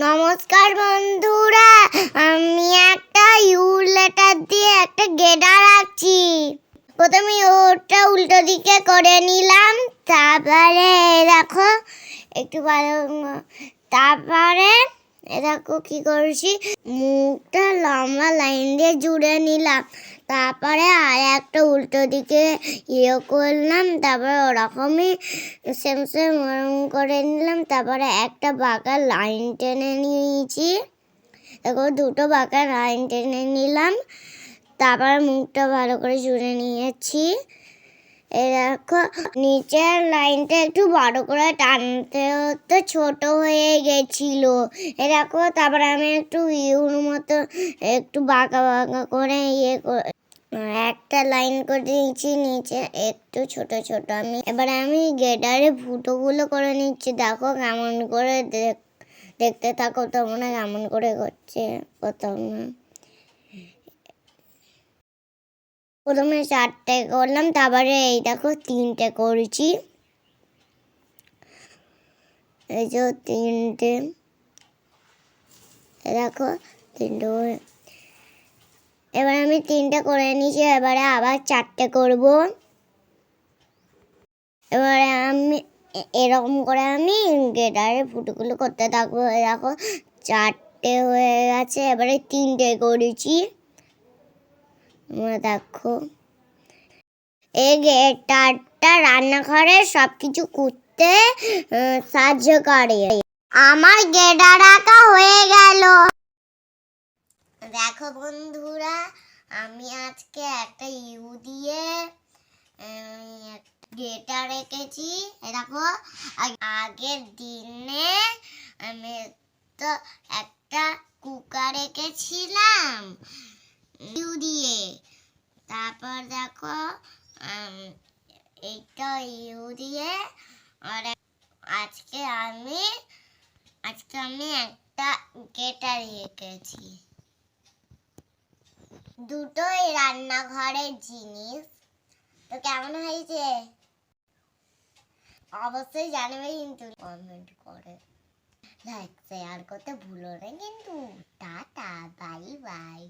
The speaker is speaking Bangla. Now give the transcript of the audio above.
নমস্কার বন্ধুরা, আমি একটা ইউর লেটার দিয়ে একটা গেটার আঁকছি। প্রথমে ওটা উল্টো দিকে করে নিলাম, তারপরে দেখো একটু ভালো, তারপরে দেখো কি করছি, মুখটা লম্বা লাইন দিয়ে জুড়ে নিলাম। তারপরে আর একটা উল্টো দিকে করলাম, তারপরে ওরকমই সেম সেম করে নিলাম। তারপরে একটা বাঁকা লাইন টেনে নিয়েছি, দেখো দুটো বাঁকা লাইন টেনে নিলাম। তারপরে মুখটা ভালো করে জুড়ে নিয়েছি। দেখো নিচের লাইনটা একটু বড় করে টানতে হতো, ছোট হয়ে গেছিল। দেখো তারপরে আমি একটু ইউর মতো একটু বাঁকা বাঁকা করে একটা লাইন করে দিয়েছি, নিচে একটু ছোট ছোট। এবারে আমি গেটারে ফুটোগুলো করে নিচ্ছি। দেখো কেমন করে দেখতে থাকো তোমরা কেমন করে করছে। প্রথমে 4টে করলাম, তারপরে এই দেখো 3টে করেছি। এই যে 3টে, দেখো 3টে। এবার আমি 3টে করে নিয়েছি, এবারে আবার 4টে করব। এবারে আমি এরকম করে আমি গেটারের ফুটোগুলো করতে থাকবো। দেখো 4টে হয়ে গেছে, এবারে 3টে করেছি। দেখো এই গেটারটা রান্নাঘরে সব কিছু করতে সাহায্য করে। আমার গেটার আঁকা হয়ে গেল। দেখো বন্ধুরা, আমি আজকে একটা ইউ দিয়ে গেটার এঁকেছি। দেখো আগের দিনে আমি তো একটা কুকার এঁকেছিলাম ইউ দিয়ে। তারপর দেখো এইটা ইউ দিয়ে। আর আজকে আমি একটা গেটার এঁকেছি। দুটোই রান্নাঘরের জিনিস। তো কেমন হয়েছে অবশ্যই জানাবে, কিন্তু কমেন্ট করে লাইক শেয়ার করতে ভুলো না কিন্তু। Tata, bye bye.